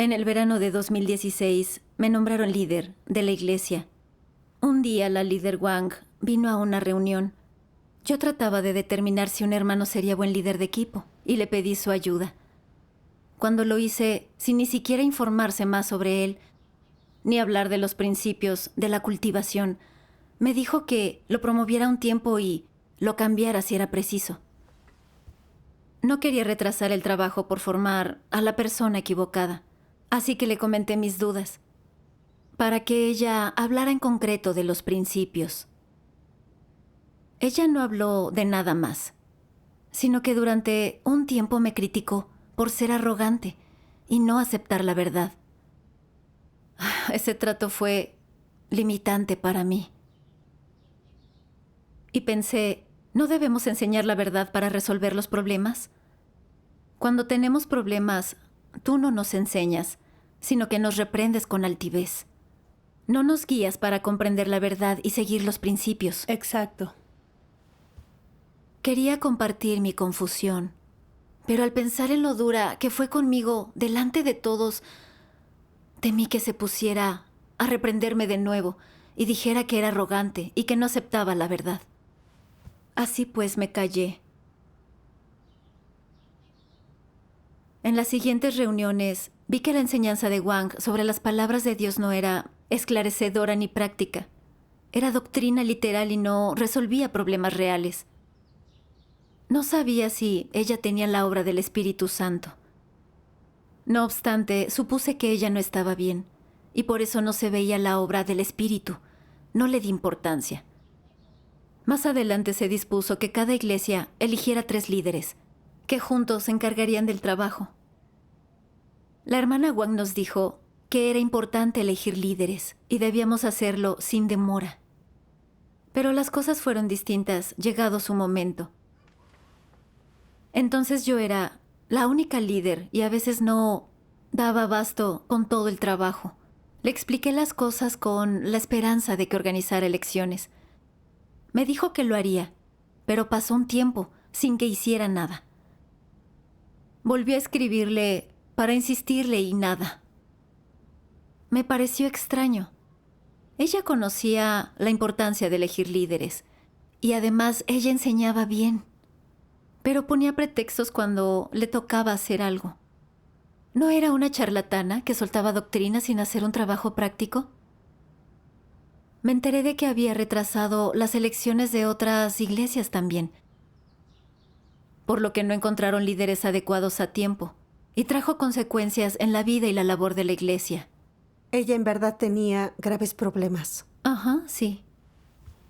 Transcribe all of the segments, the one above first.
En el verano de 2016 me nombraron líder de la iglesia. Un día la líder Wang vino a una reunión. Yo trataba de determinar si un hermano sería buen líder de equipo y le pedí su ayuda. Cuando lo hice, sin ni siquiera informarse más sobre él, ni hablar de los principios de la cultivación, me dijo que lo promoviera un tiempo y lo cambiara si era preciso. No quería retrasar el trabajo por formar a la persona equivocada, así que le comenté mis dudas, para que ella hablara en concreto de los principios. Ella no habló de nada más, sino que durante un tiempo me criticó por ser arrogante y no aceptar la verdad. Ese trato fue limitante para mí. Y pensé, ¿no debemos enseñar la verdad para resolver los problemas? Cuando tenemos problemas, tú no nos enseñas, sino que nos reprendes con altivez. No nos guías para comprender la verdad y seguir los principios. Exacto. Quería compartir mi confusión, pero al pensar en lo dura que fue conmigo delante de todos, temí que se pusiera a reprenderme de nuevo y dijera que era arrogante y que no aceptaba la verdad. Así pues me callé. En las siguientes reuniones vi que la enseñanza de Wang sobre las palabras de Dios no era esclarecedora ni práctica. Era doctrina literal y no resolvía problemas reales. No sabía si ella tenía la obra del Espíritu Santo. No obstante, supuse que ella no estaba bien, y por eso no se veía la obra del Espíritu. No le di importancia. Más adelante se dispuso que cada iglesia eligiera 3 líderes, que juntos se encargarían del trabajo. La hermana Wang nos dijo que era importante elegir líderes y debíamos hacerlo sin demora. Pero las cosas fueron distintas llegado su momento. Entonces yo era la única líder y a veces no daba abasto con todo el trabajo. Le expliqué las cosas con la esperanza de que organizara elecciones. Me dijo que lo haría, pero pasó un tiempo sin que hiciera nada. Volví a escribirle para insistirle y nada. Me pareció extraño. Ella conocía la importancia de elegir líderes y además ella enseñaba bien, pero ponía pretextos cuando le tocaba hacer algo. ¿No era una charlatana que soltaba doctrinas sin hacer un trabajo práctico? Me enteré de que había retrasado las elecciones de otras iglesias también, por lo que no encontraron líderes adecuados a tiempo, y trajo consecuencias en la vida y la labor de la iglesia. Ella en verdad tenía graves problemas. Ajá, sí.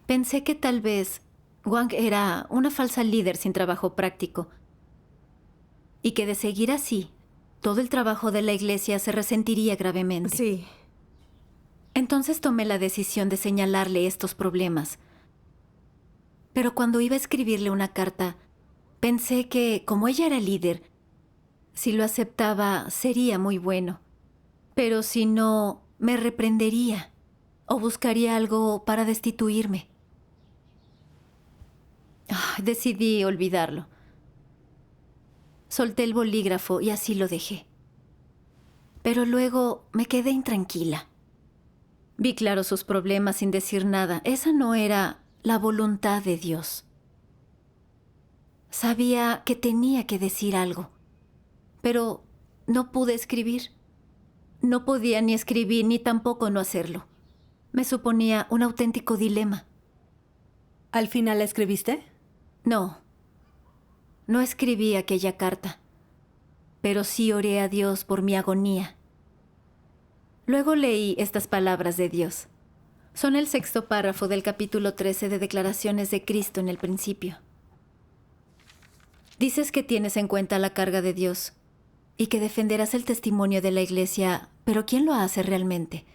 Pensé que tal vez Wang era una falsa líder sin trabajo práctico, y que de seguir así, todo el trabajo de la iglesia se resentiría gravemente. Sí. Entonces tomé la decisión de señalarle estos problemas. Pero cuando iba a escribirle una carta, pensé que, como ella era líder, si lo aceptaba sería muy bueno. Pero si no, me reprendería o buscaría algo para destituirme. Decidí olvidarlo. Solté el bolígrafo y así lo dejé. Pero luego me quedé intranquila. Vi claro sus problemas sin decir nada. Esa no era la voluntad de Dios. Sabía que tenía que decir algo, pero no pude escribir. No podía ni escribir ni tampoco no hacerlo. Me suponía un auténtico dilema. ¿Al final la escribiste? No escribí aquella carta, pero sí oré a Dios por mi agonía. Luego leí estas palabras de Dios. Son el 6º párrafo del capítulo 13 de Declaraciones de Cristo en el principio. Dices que tienes en cuenta la carga de Dios y que defenderás el testimonio de la iglesia, pero ¿quién lo hace realmente?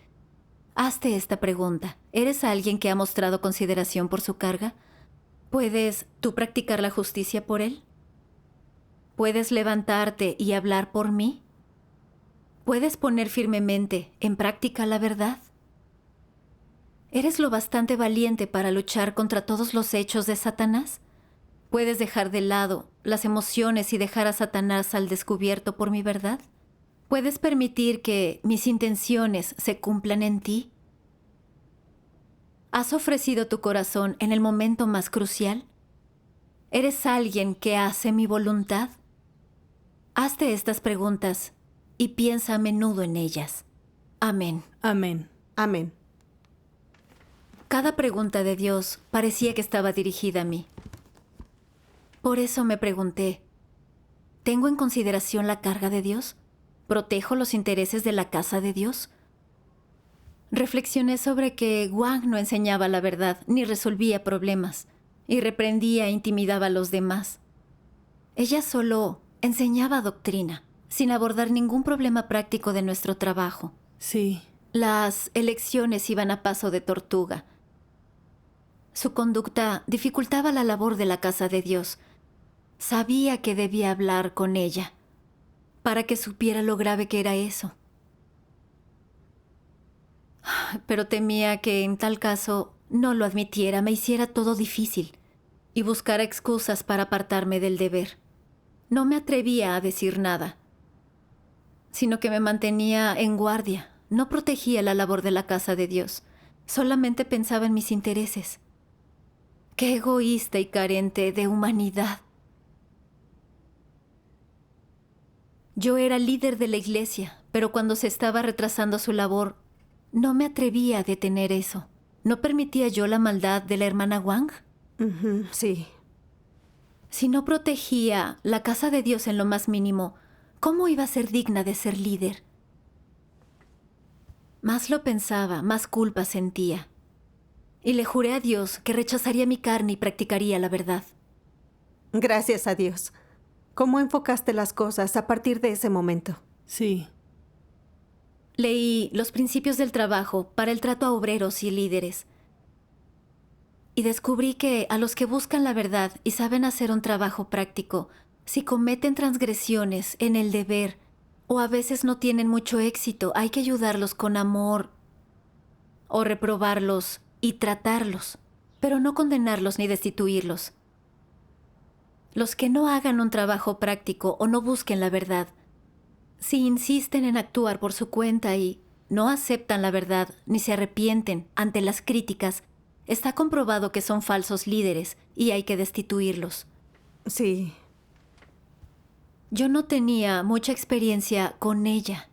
Hazte esta pregunta. ¿Eres alguien que ha mostrado consideración por su carga? ¿Puedes tú practicar la justicia por él? ¿Puedes levantarte y hablar por mí? ¿Puedes poner firmemente en práctica la verdad? ¿Eres lo bastante valiente para luchar contra todos los hechos de Satanás? ¿Puedes dejar de lado las emociones y dejar a Satanás al descubierto por mi verdad? ¿Puedes permitir que mis intenciones se cumplan en ti? ¿Has ofrecido tu corazón en el momento más crucial? ¿Eres alguien que hace mi voluntad? Hazte estas preguntas y piensa a menudo en ellas. Amén. Amén. Amén. Cada pregunta de Dios parecía que estaba dirigida a mí. Por eso me pregunté, ¿tengo en consideración la carga de Dios? ¿Protejo los intereses de la casa de Dios? Reflexioné sobre que Wang no enseñaba la verdad ni resolvía problemas, y reprendía e intimidaba a los demás. Ella solo enseñaba doctrina, sin abordar ningún problema práctico de nuestro trabajo. Sí. Las elecciones iban a paso de tortuga. Su conducta dificultaba la labor de la casa de Dios. Sabía que debía hablar con ella, para que supiera lo grave que era eso. Pero temía que en tal caso no lo admitiera, me hiciera todo difícil y buscara excusas para apartarme del deber. No me atrevía a decir nada, sino que me mantenía en guardia. No protegía la labor de la casa de Dios, solamente pensaba en mis intereses. ¡Qué egoísta y carente de humanidad! Yo era líder de la iglesia, pero cuando se estaba retrasando su labor, no me atrevía a detener eso. ¿No permitía yo la maldad de la hermana Wang? Sí. Si no protegía la casa de Dios en lo más mínimo, ¿cómo iba a ser digna de ser líder? Más lo pensaba, más culpa sentía. Y le juré a Dios que rechazaría mi carne y practicaría la verdad. Gracias a Dios. ¿Cómo enfocaste las cosas a partir de ese momento? Sí. Leí Los principios del trabajo para el trato a obreros y líderes. Y descubrí que a los que buscan la verdad y saben hacer un trabajo práctico, si cometen transgresiones en el deber o a veces no tienen mucho éxito, hay que ayudarlos con amor o reprobarlos y tratarlos, pero no condenarlos ni destituirlos. Los que no hagan un trabajo práctico o no busquen la verdad, si insisten en actuar por su cuenta y no aceptan la verdad ni se arrepienten ante las críticas, está comprobado que son falsos líderes y hay que destituirlos. Sí. Yo no tenía mucha experiencia con ella.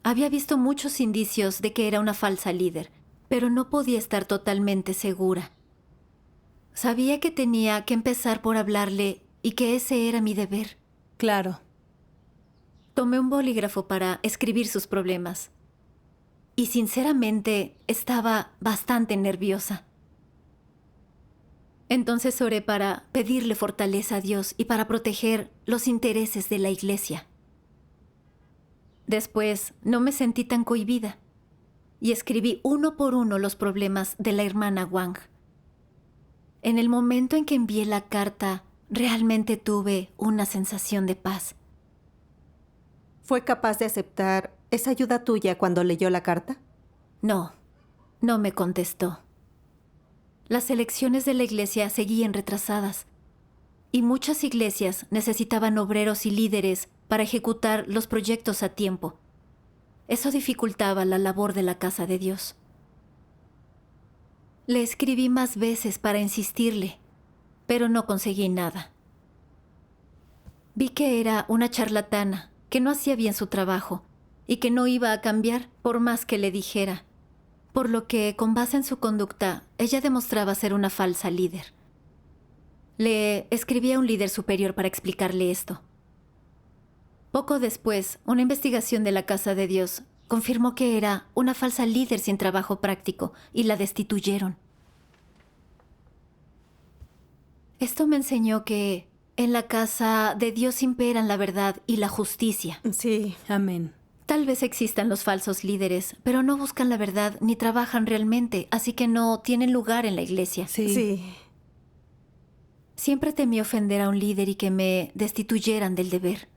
Había visto muchos indicios de que era una falsa líder, pero no podía estar totalmente segura. Sabía que tenía que empezar por hablarle y que ese era mi deber. Claro. Tomé un bolígrafo para escribir sus problemas. Y sinceramente estaba bastante nerviosa. Entonces oré para pedirle fortaleza a Dios y para proteger los intereses de la iglesia. Después no me sentí tan cohibida y escribí uno por uno los problemas de la hermana Wang. En el momento en que envié la carta, realmente tuve una sensación de paz. ¿Fue capaz de aceptar esa ayuda tuya cuando leyó la carta? No me contestó. Las elecciones de la iglesia seguían retrasadas y muchas iglesias necesitaban obreros y líderes para ejecutar los proyectos a tiempo. Eso dificultaba la labor de la casa de Dios. Le escribí más veces para insistirle, pero no conseguí nada. Vi que era una charlatana, que no hacía bien su trabajo y que no iba a cambiar por más que le dijera. Por lo que, con base en su conducta, ella demostraba ser una falsa líder. Le escribí a un líder superior para explicarle esto. Poco después, una investigación de la Casa de Dios confirmó que era una falsa líder sin trabajo práctico y la destituyeron. Esto me enseñó que en la Casa de Dios imperan la verdad y la justicia. Sí. Amén. Tal vez existan los falsos líderes, pero no buscan la verdad ni trabajan realmente, así que no tienen lugar en la iglesia. Sí. Siempre temí ofender a un líder y que me destituyeran del deber,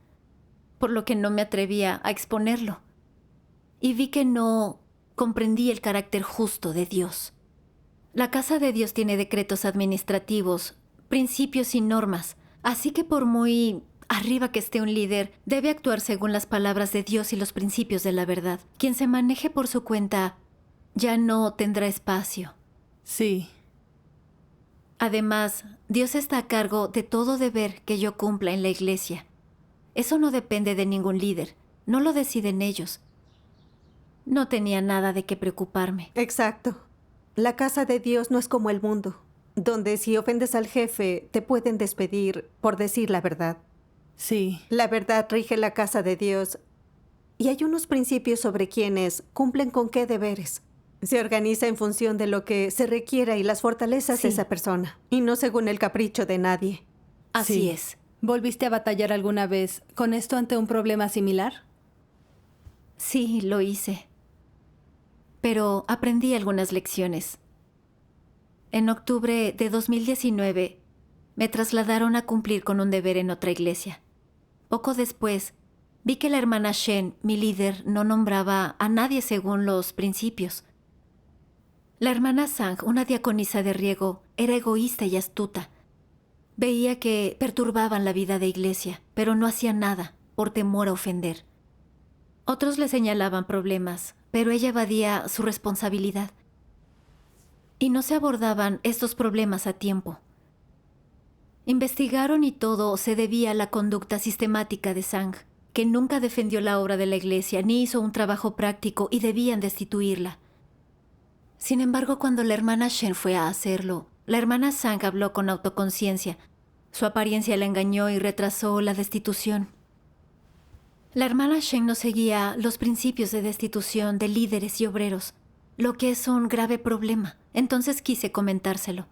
por lo que no me atrevía a exponerlo. Y vi que no comprendí el carácter justo de Dios. La casa de Dios tiene decretos administrativos, principios y normas, así que por muy arriba que esté un líder, debe actuar según las palabras de Dios y los principios de la verdad. Quien se maneje por su cuenta ya no tendrá espacio. Sí. Además, Dios está a cargo de todo deber que yo cumpla en la iglesia. Eso no depende de ningún líder. No lo deciden ellos. No tenía nada de qué preocuparme. Exacto. La casa de Dios no es como el mundo, donde si ofendes al jefe te pueden despedir por decir la verdad. Sí. La verdad rige la casa de Dios y hay unos principios sobre quienes cumplen con qué deberes. Se organiza en función de lo que se requiera y las fortalezas Sí. de esa persona, y no según el capricho de nadie. Así Sí. es. ¿Volviste a batallar alguna vez con esto ante un problema similar? Sí, lo hice. Pero aprendí algunas lecciones. En octubre de 2019, me trasladaron a cumplir con un deber en otra iglesia. Poco después, vi que la hermana Shen, mi líder, no nombraba a nadie según los principios. La hermana Sang, una diaconisa de riego, era egoísta y astuta. Veía que perturbaban la vida de iglesia, pero no hacía nada por temor a ofender. Otros le señalaban problemas, pero ella evadía su responsabilidad. Y no se abordaban estos problemas a tiempo. Investigaron y todo se debía a la conducta sistemática de Sang, que nunca defendió la obra de la iglesia ni hizo un trabajo práctico y debían destituirla. Sin embargo, cuando la hermana Shen fue a hacerlo, la hermana Sang habló con autoconciencia. Su apariencia la engañó y retrasó la destitución. La hermana Shen no seguía los principios de destitución de líderes y obreros, lo que es un grave problema. Entonces quise comentárselo.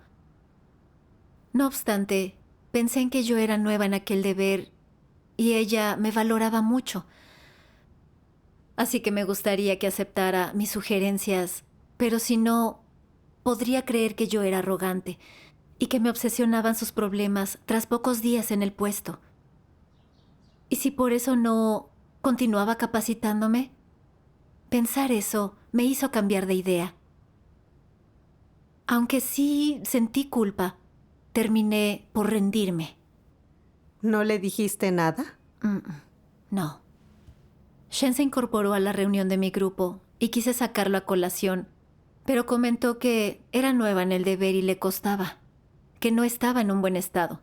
No obstante, pensé en que yo era nueva en aquel deber y ella me valoraba mucho. Así que me gustaría que aceptara mis sugerencias, pero si no, podría creer que yo era arrogante y que me obsesionaban sus problemas tras pocos días en el puesto. ¿Y si por eso no continuaba capacitándome? Pensar eso me hizo cambiar de idea. Aunque sí sentí culpa, terminé por rendirme. ¿No le dijiste nada? No. Shen se incorporó a la reunión de mi grupo y quise sacarlo a colación, pero comentó que era nueva en el deber y le costaba, que no estaba en un buen estado.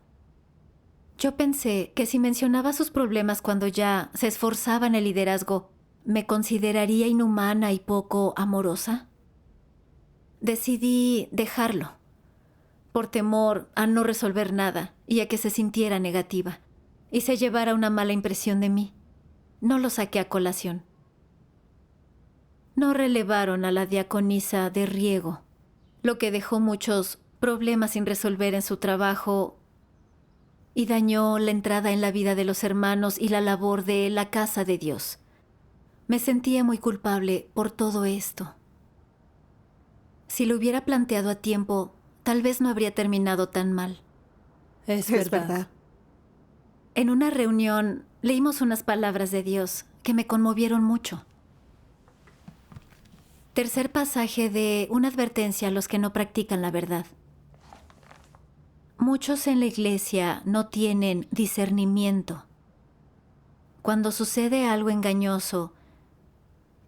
Yo pensé que si mencionaba sus problemas cuando ya se esforzaba en el liderazgo, ¿me consideraría inhumana y poco amorosa? Decidí dejarlo, por temor a no resolver nada y a que se sintiera negativa y se llevara una mala impresión de mí. No lo saqué a colación. No relevaron a la diaconisa de riego, lo que dejó muchos problemas sin resolver en su trabajo y dañó la entrada en la vida de los hermanos y la labor de la casa de Dios. Me sentía muy culpable por todo esto. Si lo hubiera planteado a tiempo, tal vez no habría terminado tan mal. Es Es verdad. verdad. En una reunión leímos unas palabras de Dios que me conmovieron mucho. Tercer pasaje de una advertencia a los que no practican la verdad. Muchos en la iglesia no tienen discernimiento. Cuando sucede algo engañoso,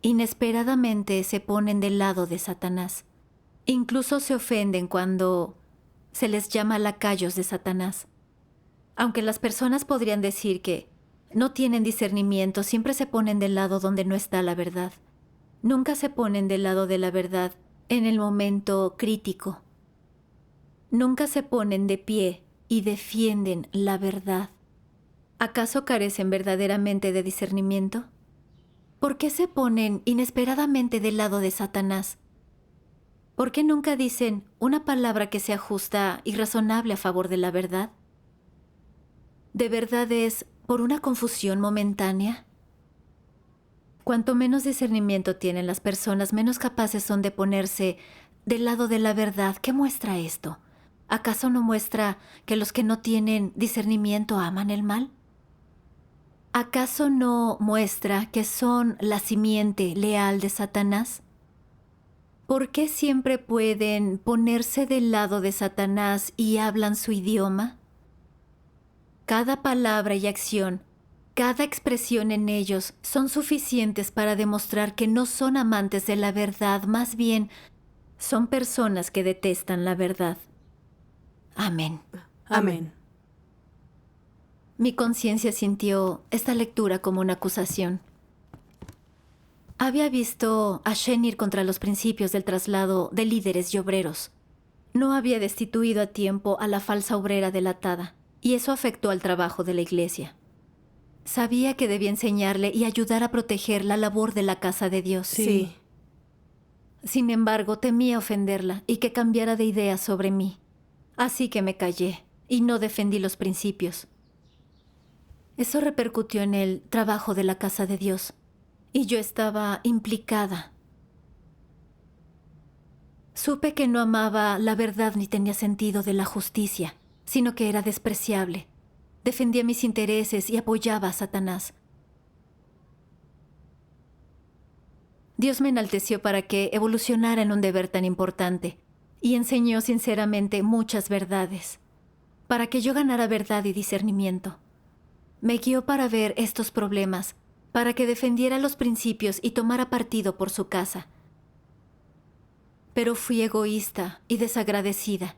inesperadamente se ponen del lado de Satanás. Incluso se ofenden cuando se les llama lacayos de Satanás. Aunque las personas podrían decir que no tienen discernimiento, siempre se ponen del lado donde no está la verdad. Nunca se ponen del lado de la verdad en el momento crítico. Nunca se ponen de pie y defienden la verdad. ¿Acaso carecen verdaderamente de discernimiento? ¿Por qué se ponen inesperadamente del lado de Satanás? ¿Por qué nunca dicen una palabra que sea justa y razonable a favor de la verdad? ¿De verdad es por una confusión momentánea? Cuanto menos discernimiento tienen las personas, menos capaces son de ponerse del lado de la verdad. ¿Qué muestra esto? ¿Acaso no muestra que los que no tienen discernimiento aman el mal? ¿Acaso no muestra que son la simiente leal de Satanás? ¿Por qué siempre pueden ponerse del lado de Satanás y hablan su idioma? Cada palabra y acción, cada expresión en ellos son suficientes para demostrar que no son amantes de la verdad, más bien son personas que detestan la verdad. Amén. Amén. Mi conciencia sintió esta lectura como una acusación. Había visto a Shen ir contra los principios del traslado de líderes y obreros. No había destituido a tiempo a la falsa obrera delatada, y eso afectó al trabajo de la iglesia. Sabía que debía enseñarle y ayudar a proteger la labor de la casa de Dios. Sí. Sin embargo, temía ofenderla y que cambiara de idea sobre mí. Así que me callé y no defendí los principios. Eso repercutió en el trabajo de la casa de Dios, y yo estaba implicada. Supe que no amaba la verdad ni tenía sentido de la justicia, sino que era despreciable. Defendía mis intereses y apoyaba a Satanás. Dios me enalteció para que evolucionara en un deber tan importante y enseñó sinceramente muchas verdades, para que yo ganara verdad y discernimiento. Me guió para ver estos problemas, para que defendiera los principios y tomara partido por su casa. Pero fui egoísta y desagradecida.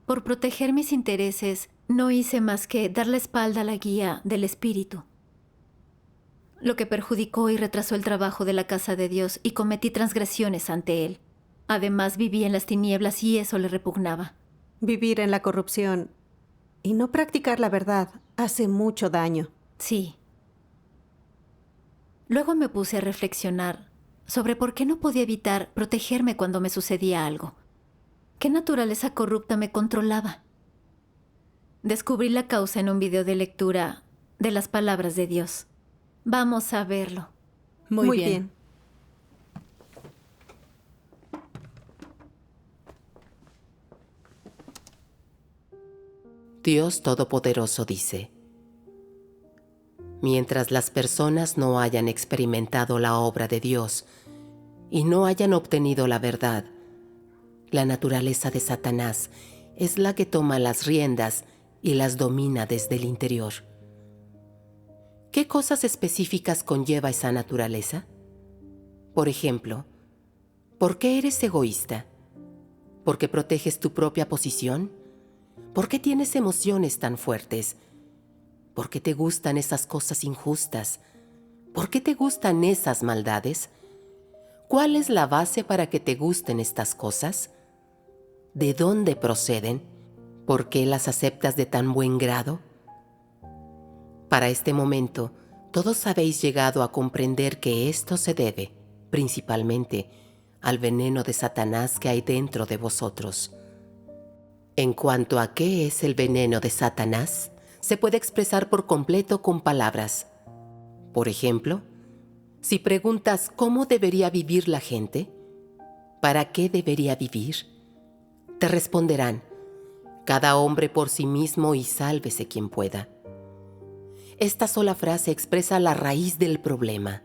Por proteger mis intereses, no hice más que dar la espalda a la guía del Espíritu, lo que perjudicó y retrasó el trabajo de la casa de Dios y cometí transgresiones ante Él. Además, viví en las tinieblas y eso le repugnaba. Vivir en la corrupción y no practicar la verdad hace mucho daño. Sí. Luego me puse a reflexionar sobre por qué no podía evitar protegerme cuando me sucedía algo. ¿Qué naturaleza corrupta me controlaba? Descubrí la causa en un video de lectura de las palabras de Dios. Vamos a verlo. Muy bien. Dios Todopoderoso dice: mientras las personas no hayan experimentado la obra de Dios y no hayan obtenido la verdad, la naturaleza de Satanás es la que toma las riendas y las domina desde el interior. ¿Qué cosas específicas conlleva esa naturaleza? Por ejemplo, ¿por qué eres egoísta? ¿Por qué proteges tu propia posición? ¿Por qué tienes emociones tan fuertes? ¿Por qué te gustan esas cosas injustas? ¿Por qué te gustan esas maldades? ¿Cuál es la base para que te gusten estas cosas? ¿De dónde proceden? ¿Por qué las aceptas de tan buen grado? Para este momento, todos habéis llegado a comprender que esto se debe, principalmente, al veneno de Satanás que hay dentro de vosotros. En cuanto a qué es el veneno de Satanás, se puede expresar por completo con palabras. Por ejemplo, si preguntas cómo debería vivir la gente, ¿para qué debería vivir?, te responderán: cada hombre por sí mismo y sálvese quien pueda. Esta sola frase expresa la raíz del problema.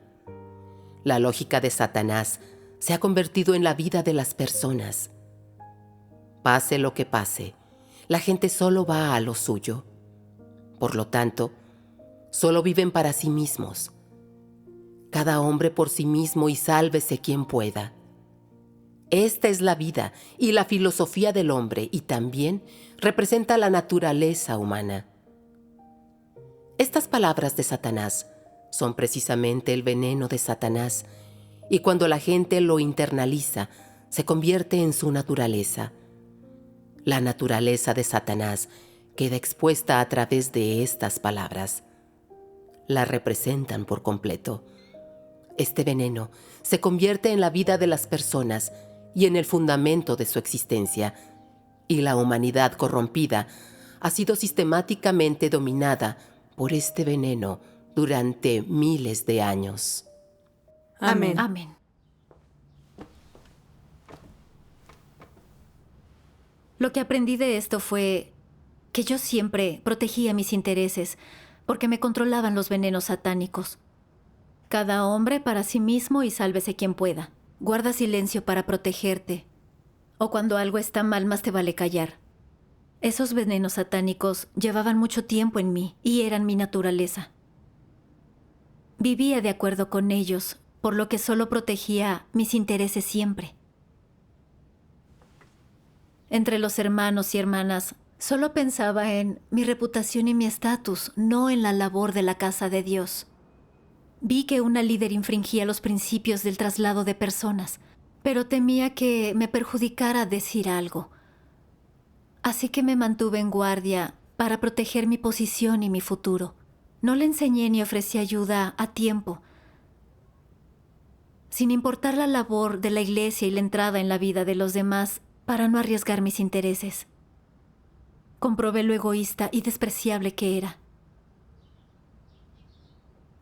La lógica de Satanás se ha convertido en la vida de las personas. Pase lo que pase, la gente solo va a lo suyo. Por lo tanto, solo viven para sí mismos. Cada hombre por sí mismo y sálvese quien pueda. Esta es la vida y la filosofía del hombre y también representa la naturaleza humana. Estas palabras de Satanás son precisamente el veneno de Satanás, y cuando la gente lo internaliza, se convierte en su naturaleza. La naturaleza de Satanás queda expuesta a través de estas palabras. La representan por completo. Este veneno se convierte en la vida de las personas y en el fundamento de su existencia, y la humanidad corrompida ha sido sistemáticamente dominada por este veneno durante miles de años. Amén. Amén. Lo que aprendí de esto fue que yo siempre protegía mis intereses porque me controlaban los venenos satánicos. Cada hombre para sí mismo y sálvese quien pueda. Guarda silencio para protegerte. O cuando algo está mal, más te vale callar. Esos venenos satánicos llevaban mucho tiempo en mí y eran mi naturaleza. Vivía de acuerdo con ellos, por lo que solo protegía mis intereses siempre. Entre los hermanos y hermanas, solo pensaba en mi reputación y mi estatus, no en la labor de la casa de Dios. Vi que una líder infringía los principios del traslado de personas, pero temía que me perjudicara decir algo. Así que me mantuve en guardia para proteger mi posición y mi futuro. No le enseñé ni ofrecí ayuda a tiempo, sin importar la labor de la iglesia y la entrada en la vida de los demás para no arriesgar mis intereses. Comprobé lo egoísta y despreciable que era.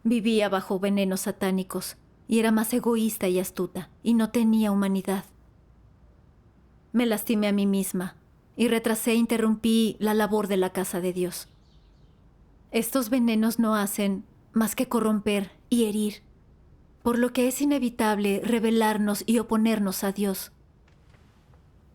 Vivía bajo venenos satánicos y era más egoísta y astuta, y no tenía humanidad. Me lastimé a mí misma y retrasé e interrumpí la labor de la casa de Dios. Estos venenos no hacen más que corromper y herir, por lo que es inevitable rebelarnos y oponernos a Dios.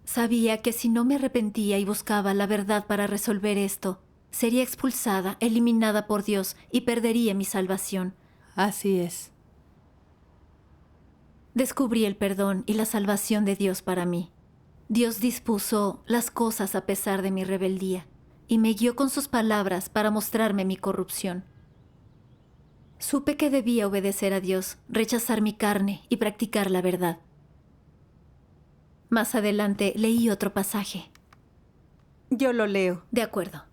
Sabía que si no me arrepentía y buscaba la verdad para resolver esto, sería expulsada, eliminada por Dios y perdería mi salvación. Así es. Descubrí el perdón y la salvación de Dios para mí. Dios dispuso las cosas a pesar de mi rebeldía y me guió con sus palabras para mostrarme mi corrupción. Supe que debía obedecer a Dios, rechazar mi carne y practicar la verdad. Más adelante leí otro pasaje. Yo lo leo. De acuerdo.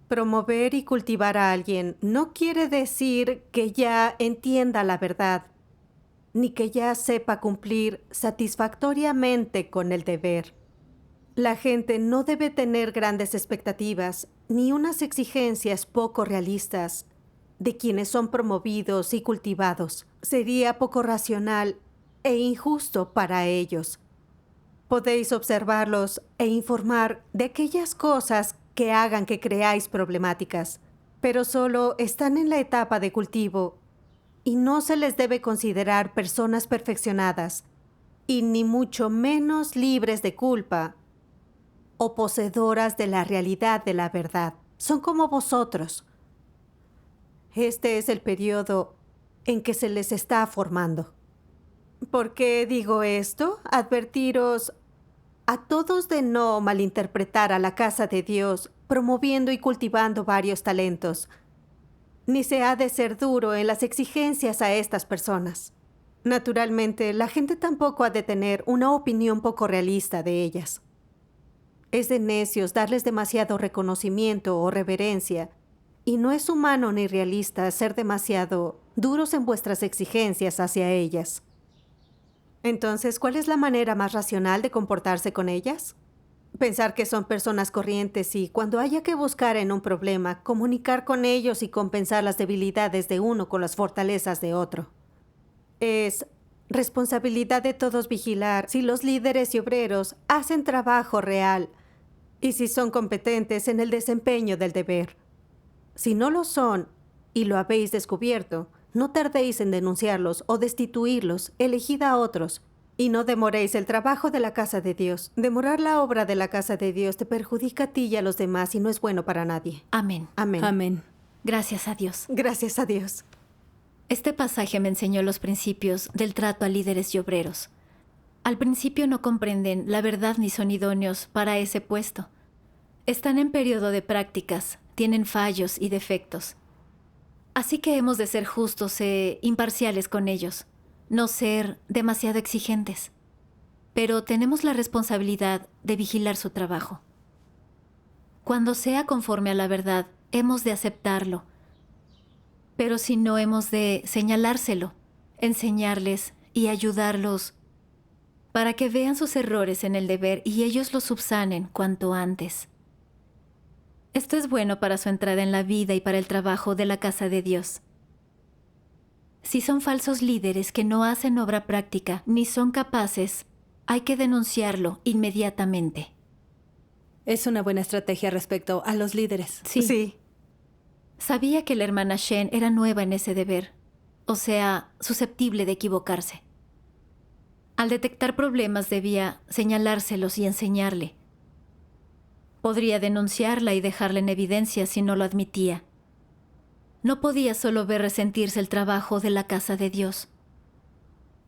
Promover y cultivar a alguien no quiere decir que ya entienda la verdad, ni que ya sepa cumplir satisfactoriamente con el deber. La gente no debe tener grandes expectativas ni unas exigencias poco realistas de quienes son promovidos y cultivados. Sería poco racional e injusto para ellos. Podéis observarlos e informar de aquellas cosas que hagan que creáis problemáticas, pero solo están en la etapa de cultivo y no se les debe considerar personas perfeccionadas y ni mucho menos libres de culpa o poseedoras de la realidad de la verdad. Son como vosotros. Este es el periodo en que se les está formando. ¿Por qué digo esto? Advertiros a todos de no malinterpretar a la casa de Dios, promoviendo y cultivando varios talentos. Ni se ha de ser duro en las exigencias a estas personas. Naturalmente, la gente tampoco ha de tener una opinión poco realista de ellas. Es de necios darles demasiado reconocimiento o reverencia, y no es humano ni realista ser demasiado duros en vuestras exigencias hacia ellas. Entonces, ¿cuál es la manera más racional de comportarse con ellas? Pensar que son personas corrientes y, cuando haya que buscar en un problema, comunicar con ellos y compensar las debilidades de uno con las fortalezas de otro. Es responsabilidad de todos vigilar si los líderes y obreros hacen trabajo real y si son competentes en el desempeño del deber. Si no lo son y lo habéis descubierto, no tardéis en denunciarlos o destituirlos, elegid a otros, y no demoréis el trabajo de la casa de Dios. Demorar la obra de la casa de Dios te perjudica a ti y a los demás y no es bueno para nadie. Amén. Amén. Amén. Gracias a Dios. Gracias a Dios. Este pasaje me enseñó los principios del trato a líderes y obreros. Al principio no comprenden la verdad ni son idóneos para ese puesto. Están en periodo de prácticas, tienen fallos y defectos. Así que hemos de ser justos e imparciales con ellos, no ser demasiado exigentes. Pero tenemos la responsabilidad de vigilar su trabajo. Cuando sea conforme a la verdad, hemos de aceptarlo. Pero si no, hemos de señalárselo, enseñarles y ayudarlos para que vean sus errores en el deber y ellos los subsanen cuanto antes. Esto es bueno para su entrada en la vida y para el trabajo de la casa de Dios. Si son falsos líderes que no hacen obra práctica ni son capaces, hay que denunciarlo inmediatamente. Es una buena estrategia respecto a los líderes. Sí. Sabía que la hermana Shen era nueva en ese deber, o sea, susceptible de equivocarse. Al detectar problemas debía señalárselos y enseñarle. Podría denunciarla y dejarla en evidencia si no lo admitía. No podía solo ver resentirse el trabajo de la casa de Dios.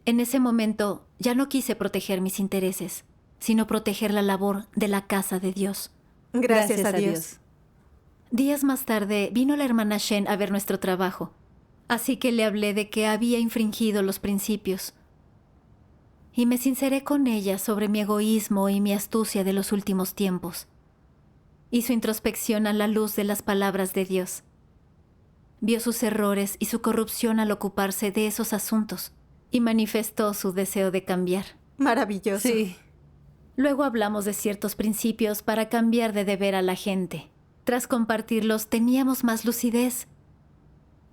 En ese momento ya no quise proteger mis intereses, sino proteger la labor de la casa de Dios. Gracias a Dios. Días más tarde vino la hermana Shen a ver nuestro trabajo, así que le hablé de que había infringido los principios. Y me sinceré con ella sobre mi egoísmo y mi astucia de los últimos tiempos. Hizo introspección a la luz de las palabras de Dios. Vio sus errores y su corrupción al ocuparse de esos asuntos y manifestó su deseo de cambiar. Maravilloso. Sí. Luego hablamos de ciertos principios para cambiar de deber a la gente. Tras compartirlos, teníamos más lucidez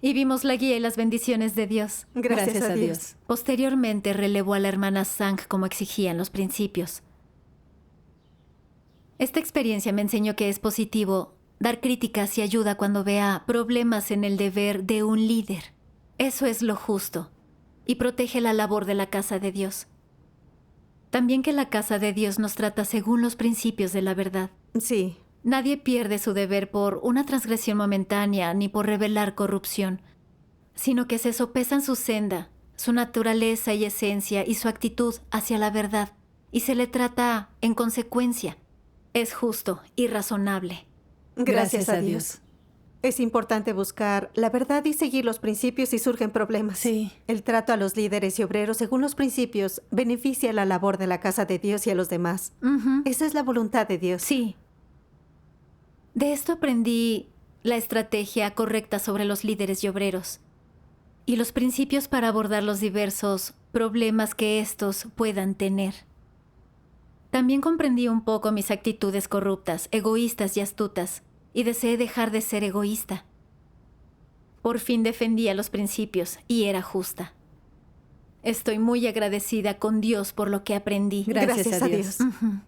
y vimos la guía y las bendiciones de Dios. Gracias a Dios. Posteriormente relevó a la hermana Sang como exigían los principios. Esta experiencia me enseñó que es positivo dar críticas y ayuda cuando vea problemas en el deber de un líder. Eso es lo justo y protege la labor de la casa de Dios. También que la casa de Dios nos trata según los principios de la verdad. Sí. Nadie pierde su deber por una transgresión momentánea ni por revelar corrupción, sino que se sopesan su senda, su naturaleza y esencia y su actitud hacia la verdad, y se le trata en consecuencia. Es justo y razonable. Gracias a Dios. Es importante buscar la verdad y seguir los principios si surgen problemas. Sí. El trato a los líderes y obreros según los principios beneficia la labor de la casa de Dios y a los demás. Esa es la voluntad de Dios. Sí. De esto aprendí la estrategia correcta sobre los líderes y obreros y los principios para abordar los diversos problemas que estos puedan tener. También comprendí un poco mis actitudes corruptas, egoístas y astutas, y deseé dejar de ser egoísta. Por fin defendía los principios y era justa. Estoy muy agradecida con Dios por lo que aprendí. Gracias a Dios. Ujú.